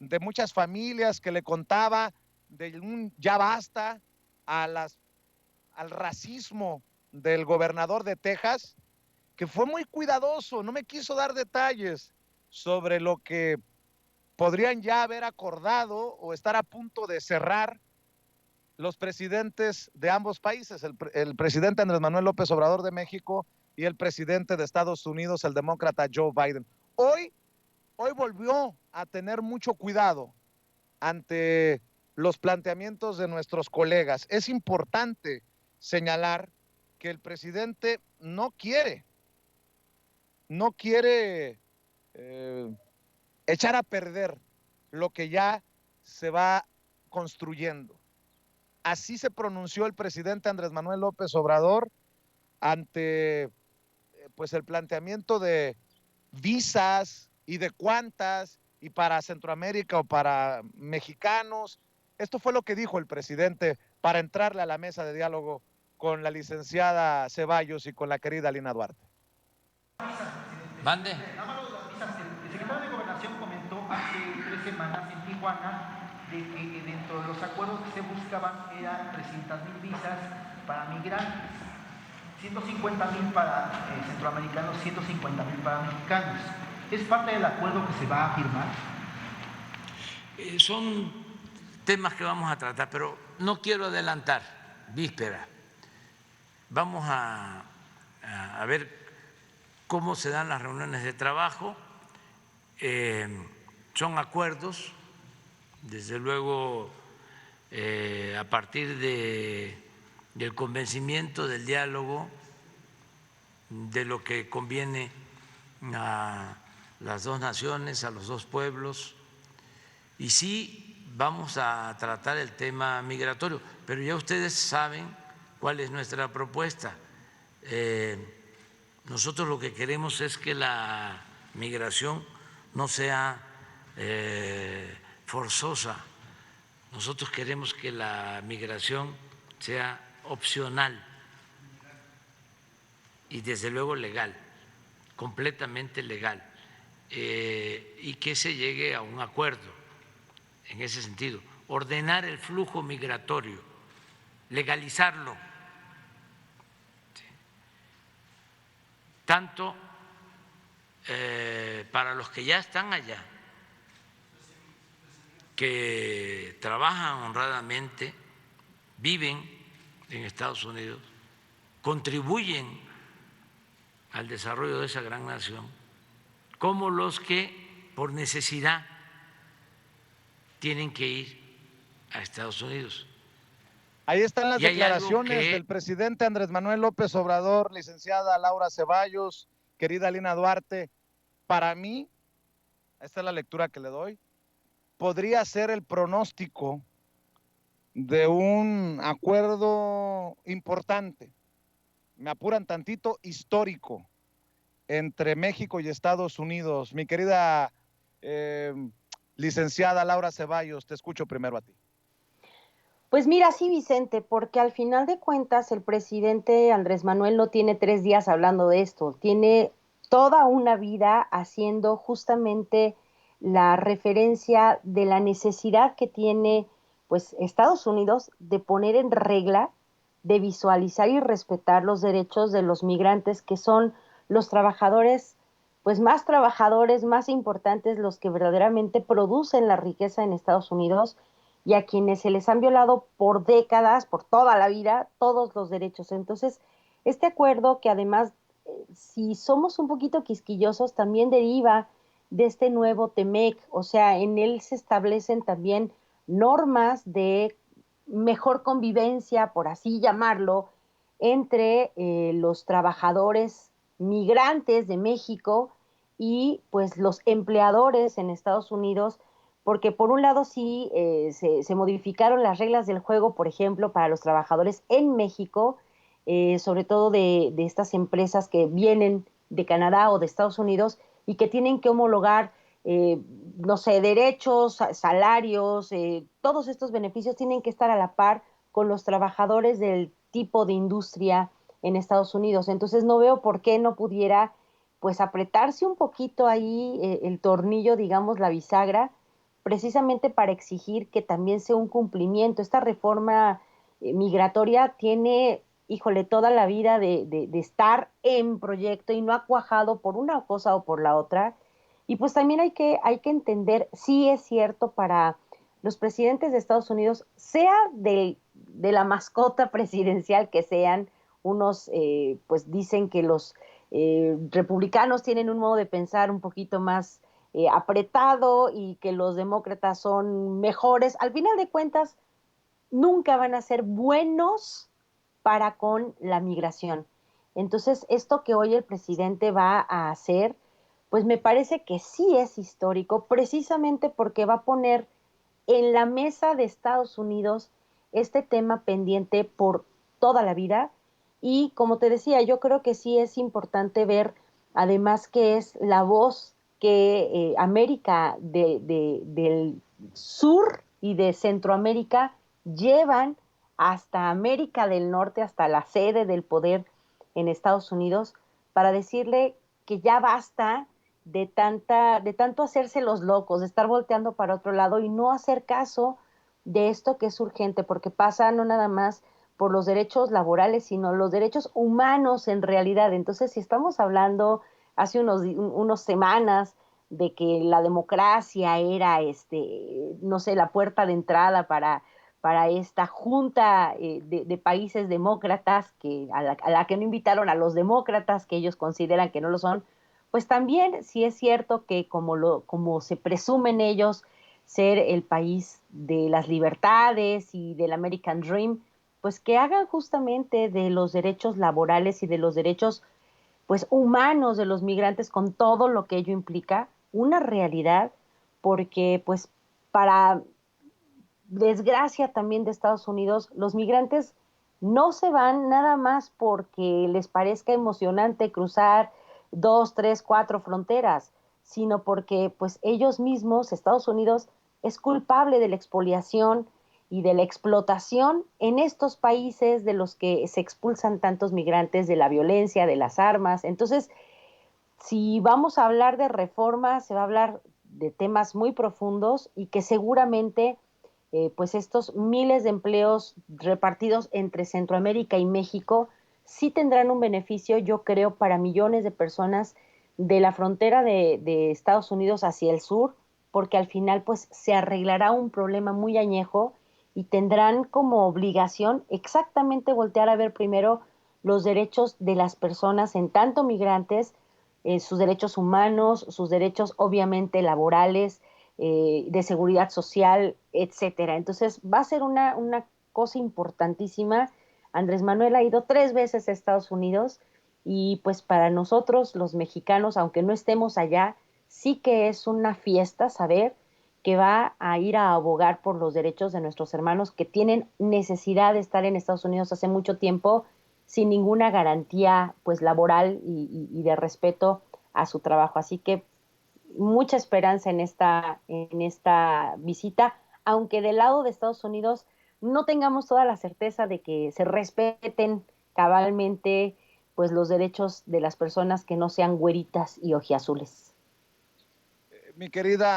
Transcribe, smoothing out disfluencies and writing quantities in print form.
de muchas familias que le contaba de un ya basta al racismo del gobernador de Texas, que fue muy cuidadoso, no me quiso dar detalles sobre lo que podrían ya haber acordado o estar a punto de cerrar los presidentes de ambos países, el presidente Andrés Manuel López Obrador de México y el presidente de Estados Unidos, el demócrata Joe Biden. Hoy volvió a tener mucho cuidado ante los planteamientos de nuestros colegas. Es importante señalar que el presidente no quiere echar a perder lo que ya se va construyendo. Así se pronunció el presidente Andrés Manuel López Obrador ante pues el planteamiento de visas y de cuántas y para Centroamérica o para mexicanos. Esto fue lo que dijo el presidente para entrarle a la mesa de diálogo con la licenciada Ceballos y con la querida Lina Duarte. Mande. El secretario de Gobernación comentó hace 3 semanas en Tijuana de que dentro de los acuerdos que se buscaban eran 300,000 visas para migrantes, 150,000 para centroamericanos, 150,000 para mexicanos. ¿Es parte del acuerdo que se va a firmar? Son temas que vamos a tratar, pero no quiero adelantar, víspera. Vamos a ver cómo se dan las reuniones de trabajo. Son acuerdos, desde luego, a partir del convencimiento, del diálogo, de lo que conviene a las dos naciones, a los dos pueblos. Y sí, vamos a tratar el tema migratorio, pero ya ustedes saben cuál es nuestra propuesta. Nosotros lo que queremos es que la migración no sea forzosa. Nosotros queremos que la migración sea opcional y desde luego legal, completamente legal, y que se llegue a un acuerdo en ese sentido, ordenar el flujo migratorio, legalizarlo, tanto para los que ya están allá, que trabajan honradamente, viven en Estados Unidos, contribuyen al desarrollo de esa gran nación, como los que por necesidad tienen que ir a Estados Unidos. Ahí están las declaraciones del presidente Andrés Manuel López Obrador, licenciada Laura Ceballos, querida Lina Duarte. Para mí, esta es la lectura que le doy, podría ser el pronóstico de un acuerdo importante, me apuran tantito, histórico, entre México y Estados Unidos. Mi querida licenciada Laura Ceballos, te escucho primero a ti. Pues mira, sí, Vicente, porque al final de cuentas el presidente Andrés Manuel no tiene 3 días hablando de esto, tiene toda una vida haciendo justamente la referencia de la necesidad que tiene pues Estados Unidos de poner en regla, de visualizar y respetar los derechos de los migrantes, que son los trabajadores, pues más trabajadores, más importantes, los que verdaderamente producen la riqueza en Estados Unidos, y a quienes se les han violado por décadas, por toda la vida, todos los derechos. Entonces, este acuerdo, que además, si somos un poquito quisquillosos, también deriva de este nuevo TEMEC, o sea, en él se establecen también normas de mejor convivencia, por así llamarlo, entre los trabajadores migrantes de México y pues los empleadores en Estados Unidos, porque por un lado sí se modificaron las reglas del juego, por ejemplo, para los trabajadores en México, sobre todo de estas empresas que vienen de Canadá o de Estados Unidos y que tienen que homologar, no sé, derechos, salarios, todos estos beneficios tienen que estar a la par con los trabajadores del tipo de industria en Estados Unidos. Entonces no veo por qué no pudiera pues apretarse un poquito ahí el tornillo, digamos, la bisagra, precisamente para exigir que también sea un cumplimiento. Esta reforma migratoria tiene, híjole, toda la vida de estar en proyecto y no ha cuajado por una cosa o por la otra. Y pues también hay que entender, sí es cierto, para los presidentes de Estados Unidos, sea de la mascota presidencial que sean, unos pues dicen que los republicanos tienen un modo de pensar un poquito más apretado y que los demócratas son mejores. Al final de cuentas, nunca van a ser buenos para con la migración. Entonces, esto que hoy el presidente va a hacer, pues me parece que sí es histórico, precisamente porque va a poner en la mesa de Estados Unidos este tema pendiente por toda la vida. Y como te decía, yo creo que sí es importante ver, además, que es la voz que América del Sur y de Centroamérica llevan hasta América del Norte, hasta la sede del poder en Estados Unidos, para decirle que ya basta de tanto hacerse los locos, de estar volteando para otro lado y no hacer caso de esto que es urgente, porque pasa no nada más por los derechos laborales, sino los derechos humanos en realidad. Entonces, si estamos hablando hace unos semanas de que la democracia era, no sé, la puerta de entrada para esta junta de países demócratas a la que no invitaron a los demócratas, que ellos consideran que no lo son, pues también sí es cierto que como se presumen ellos ser el país de las libertades y del American Dream, pues que hagan justamente de los derechos laborales y de los derechos pues humanos de los migrantes con todo lo que ello implica una realidad, porque pues para desgracia también de Estados Unidos, los migrantes no se van nada más porque les parezca emocionante cruzar 2, 3, 4 fronteras, sino porque pues ellos mismos, Estados Unidos, es culpable de la expoliación y de la explotación en estos países de los que se expulsan tantos migrantes, de la violencia, de las armas. Entonces, si vamos a hablar de reforma, se va a hablar de temas muy profundos y que seguramente pues estos miles de empleos repartidos entre Centroamérica y México sí tendrán un beneficio, yo creo, para millones de personas de la frontera de Estados Unidos hacia el sur, porque al final pues se arreglará un problema muy añejo y tendrán como obligación exactamente voltear a ver primero los derechos de las personas, en tanto migrantes, sus derechos humanos, sus derechos obviamente laborales, de seguridad social, etcétera. Entonces va a ser una cosa importantísima. Andrés Manuel ha ido 3 veces a Estados Unidos y pues para nosotros los mexicanos, aunque no estemos allá, sí que es una fiesta saber que va a ir a abogar por los derechos de nuestros hermanos que tienen necesidad de estar en Estados Unidos hace mucho tiempo sin ninguna garantía pues laboral y de respeto a su trabajo. Así que mucha esperanza en esta visita, aunque del lado de Estados Unidos no tengamos toda la certeza de que se respeten cabalmente pues los derechos de las personas que no sean güeritas y ojiazules. Mi querida